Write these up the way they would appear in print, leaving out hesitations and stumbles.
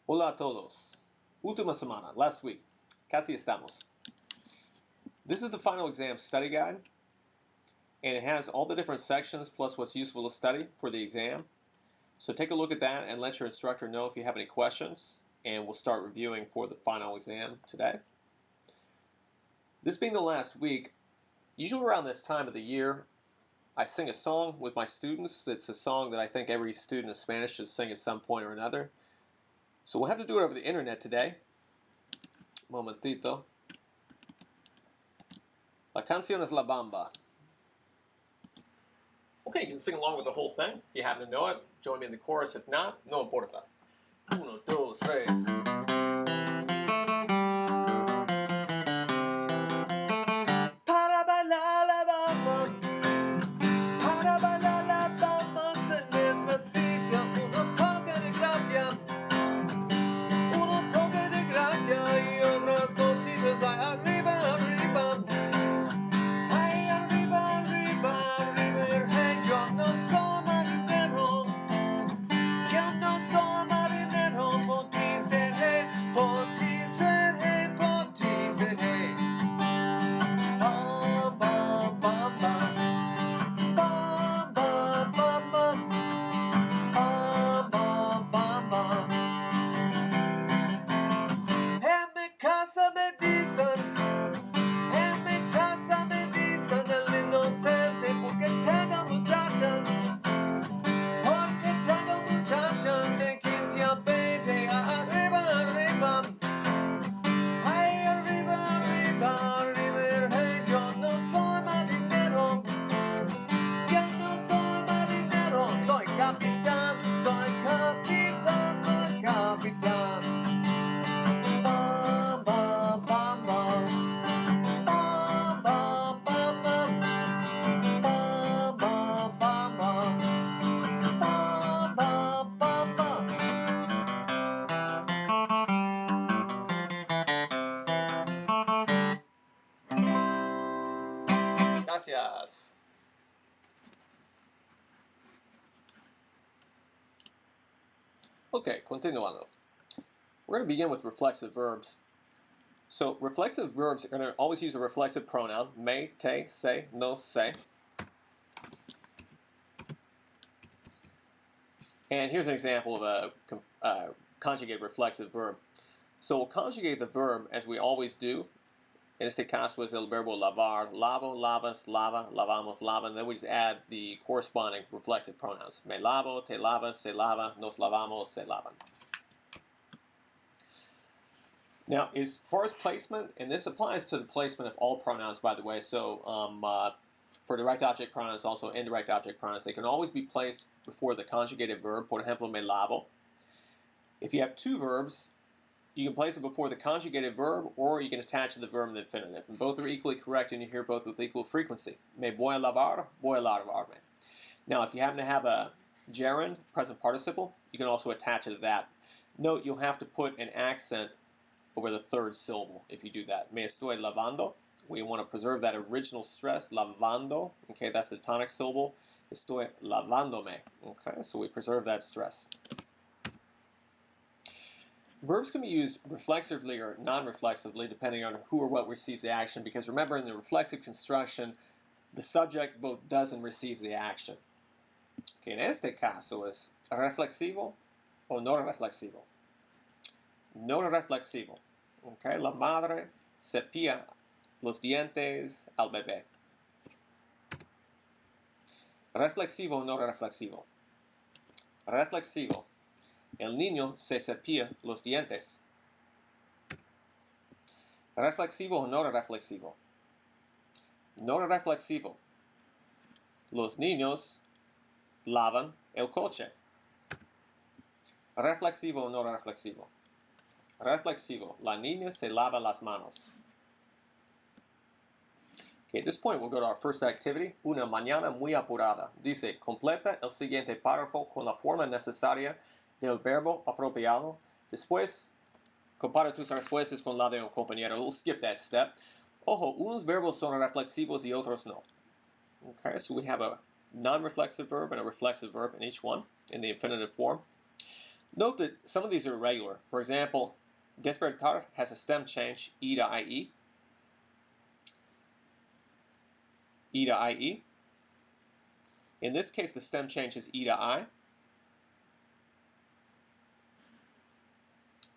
Hola a todos. Última semana, last week. Casi estamos. This is the final exam study guide, and it has all the different sections plus what's useful to study for the exam. So take a look at that and let your instructor know if you have any questions, and we'll start reviewing for the final exam today. This being the last week, usually around this time of the year, I sing a song with my students. It's a song that I think every student of Spanish should sing at some point or another. So we'll have to do it over the internet today. Momentito. La canción es La Bamba. Okay, you can sing along with the whole thing. If you happen to know it, join me in the chorus. If not, no importa. Uno, dos, tres. Para bailar la bamba, para bailar la bamba se necesita un poco de gracia, un poco de gracia y otras cositas arriba, arriba. Ay, arriba, arriba, arriba. Hey, yo no soy marinero, yo no soy marinero, por ti seré, por ti seré, por ti seré. Bam, bam, bam, bam. Bam, bam, bam, bam. Bam, bam, bam, bam. En mi casa me dicen, en mi casa me dicen el inocente porque tengo muchachas de 15 a 20 arriba, arriba. Ay, arriba, arriba, arriba. Hey, yo no soy marinero, yo no soy marinero, soy capitán, soy capitán, soy capitán. Bam, bam, bam, bam. Bam, bam, bam, bam. Bam, bam, bam, bam. Bam, bam, bam, bam. Gracias. Okay, continuando. We're going to begin with reflexive verbs. So reflexive verbs are going to always use a reflexive pronoun, me, te, se, no, se. And here's an example of a conjugated reflexive verb. So we'll conjugate the verb as we always do. En este caso es el verbo lavar, lavo, lavas, lava, lavamos, lavan. And then we just add the corresponding reflexive pronouns. Me lavo, te lavas, se lava, nos lavamos, se lavan. Now, as far as placement, and this applies to the placement of all pronouns, by the way, so for direct object pronouns, also indirect object pronouns, they can always be placed before the conjugated verb, por ejemplo, me lavo. If you have two verbs, you can place it before the conjugated verb, or you can attach to the verb in the infinitive. And both are equally correct, and you hear both with equal frequency. Me voy a lavar, voy a lavarme. Now, if you happen to have a gerund, present participle, you can also attach it to that. Note, you'll have to put an accent over the third syllable if you do that. Me estoy lavando. We want to preserve that original stress, lavando. Okay, that's the tonic syllable. Estoy lavándome. Okay, so we preserve that stress. Verbs can be used reflexively or non-reflexively depending on who or what receives the action, because remember, in the reflexive construction, the subject both does and receives the action. Okay, en este caso es reflexivo o no reflexivo. No reflexivo. Okay, la madre cepilla los dientes al bebé. Reflexivo o no reflexivo. Reflexivo. El niño se cepilla los dientes. Reflexivo o no reflexivo. No reflexivo. Los niños lavan el coche. Reflexivo o no reflexivo. Reflexivo. La niña se lava las manos. Okay, at this point, we'll go to our first activity. Una mañana muy apurada. Dice, completa el siguiente párrafo con la forma necesaria del verbo apropiado. Después, compara tus respuestas con la de un compañero. We'll skip that step. Ojo, unos verbos son reflexivos y otros no. Okay, so we have a non-reflexive verb and a reflexive verb in each one in the infinitive form. Note that some of these are irregular. For example, despertar has a stem change, E to IE. E to IE. In this case, the stem change is E to I.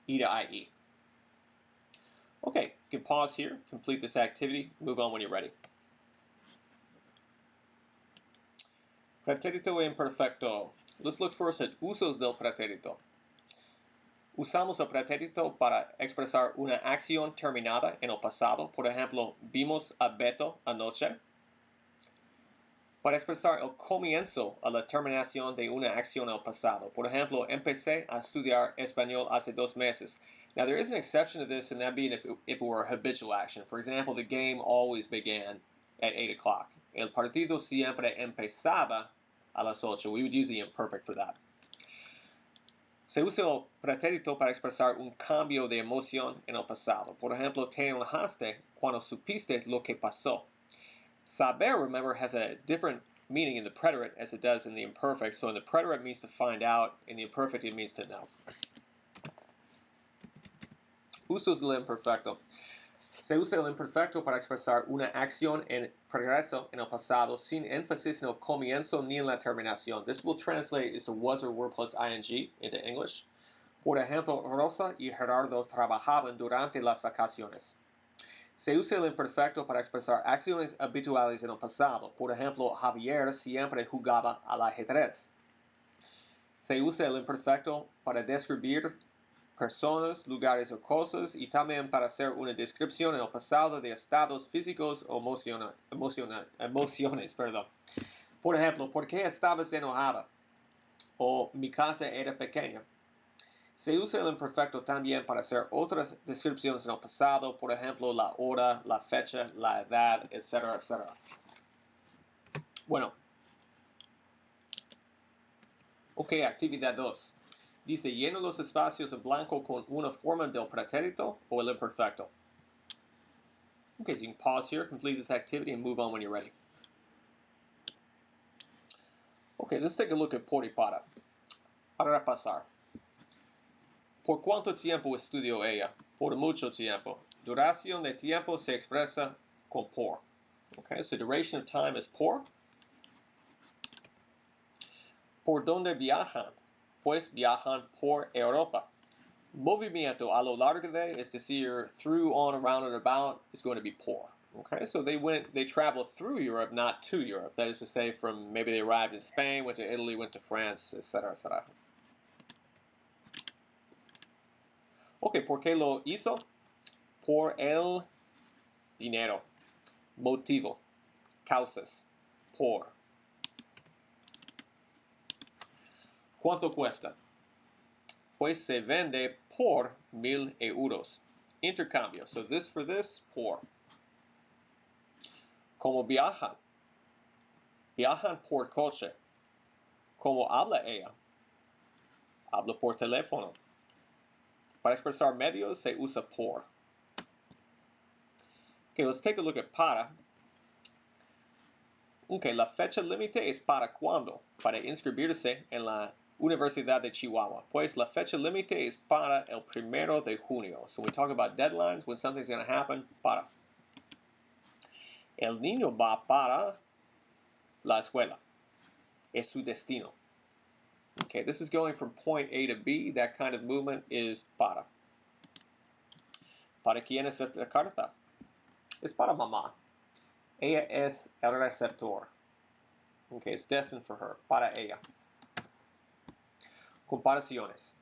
E to IE. Okay, you can pause here, complete this activity, move on when you're ready. Pretérito imperfecto. Let's look first at usos del pretérito. Usamos el pretérito para expresar una acción terminada en el pasado. Por ejemplo, vimos a Beto anoche. Para expresar el comienzo a la terminación de una acción en el pasado. Por ejemplo, empecé a estudiar español hace 2 meses. Now, there is an exception to this, and that being if it were a habitual action. For example, the game always began at 8 o'clock. El partido siempre empezaba a las 8. We would use the imperfect for that. Se usa el pretérito para expresar un cambio de emoción en el pasado. Por ejemplo, te enojaste cuando supiste lo que pasó. Saber, remember, has a different meaning in the preterite as it does in the imperfect. So in the preterite it means to find out, in the imperfect it means to know. Usos del imperfecto. Se usa el imperfecto para expresar una acción en progreso en el pasado sin énfasis en el comienzo ni en la terminación. This will translate as the was or were plus ing into English. Por ejemplo, Rosa y Gerardo trabajaban durante las vacaciones. Se usa el imperfecto para expresar acciones habituales en el pasado. Por ejemplo, Javier siempre jugaba al ajedrez. Se usa el imperfecto para describir personas, lugares o cosas y también para hacer una descripción en el pasado de estados físicos o emociones. Por ejemplo, ¿por qué estabas enojada? O mi casa era pequeña. Se usa el imperfecto también para hacer otras descripciones en el pasado, por ejemplo, la hora, la fecha, la edad, etc., etc. Bueno. Ok, actividad 2. Dice, llena los espacios en blanco con una forma del pretérito o el imperfecto. Okay, so you can pause here, complete this activity, and move on when you're ready. Okay, let's take a look at por y para. Para repasar. ¿Por cuánto tiempo estudió ella? Por mucho tiempo. Duración de tiempo se expresa con por. Okay, so duration of time is por. ¿Por dónde viajan? Pues viajan por Europa. Movimiento a lo largo de, es decir, through, on, around, and about, is going to be por. Okay, so they traveled through Europe, not to Europe. That is to say, from maybe they arrived in Spain, went to Italy, went to France, etc., etc. Ok, ¿por qué lo hizo? Por el dinero. Motivo. Causas. Por. ¿Cuánto cuesta? Pues se vende por 1,000 euros. Intercambio. So this for this, por. ¿Cómo viajan? Viajan por coche. ¿Cómo habla ella? Habla por teléfono. Para expresar medios se usa por. Okay, let's take a look at para. Okay, la fecha límite es para cuándo, para inscribirse en la Universidad de Chihuahua. Pues la fecha límite es para el 1 de junio. So we talk about deadlines, when something's going to happen, para. El niño va para la escuela. Es su destino. Okay, this is going from point A to B. That kind of movement is para. ¿Para quién es esta carta? Es para mamá. Ella es el receptor. Okay, it's destined for her. Para ella. Comparaciones.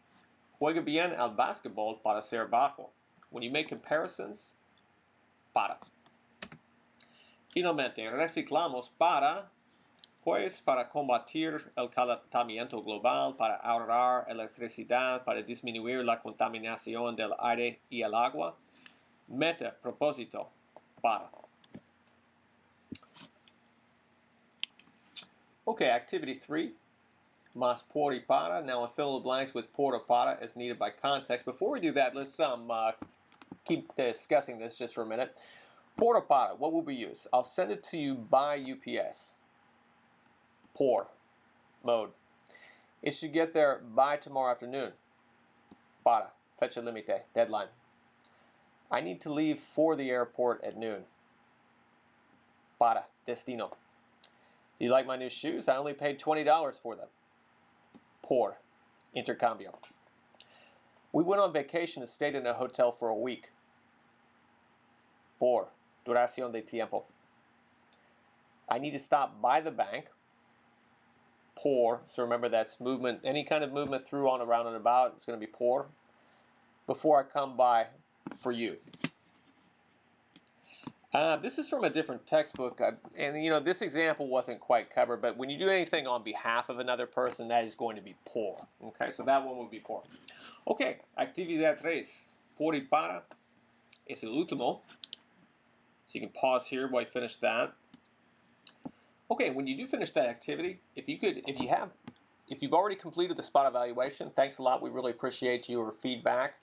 Juega bien al basketball para ser bajo. When you make comparisons, para. Finalmente, reciclamos para, pues para combatir el calentamiento global, para ahorrar electricidad, para disminuir la contaminación del aire y el agua. Meta, propósito, para. Okay, activity 3. Más por y para. Now I'll fill the blanks with por or para as needed by context. Before we do that, let's keep discussing this just for a minute. Por or para, what will we use? I'll send it to you by UPS. Por, mode. It should get there by tomorrow afternoon. Para. Fecha límite. Deadline. I need to leave for the airport at noon. Para. Destino. Do you like my new shoes? I only paid $20 for them. Por. Intercambio. We went on vacation and stayed in a hotel for a week. Por. Duración de tiempo. I need to stop by the bank. Por. So remember that's movement, any kind of movement through, on, around, and about. It's going to be por. Before I come by for you. This is from a different textbook, and you know this example wasn't quite covered, but when you do anything on behalf of another person, that is going to be por. Okay, so that one would be por. Okay, actividad 3. Por y para es el último. So you can pause here while I finish that. Okay, when you do finish that activity, if you've already completed the spot evaluation, thanks a lot. We really appreciate your feedback.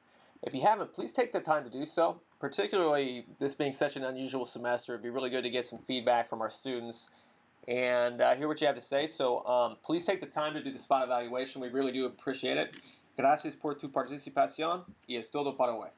If you haven't, please take the time to do so. Particularly this being such an unusual semester, it'd be really good to get some feedback from our students and hear what you have to say. So please take the time to do the spot evaluation. We really do appreciate it. Gracias por tu participación y es todo para hoy.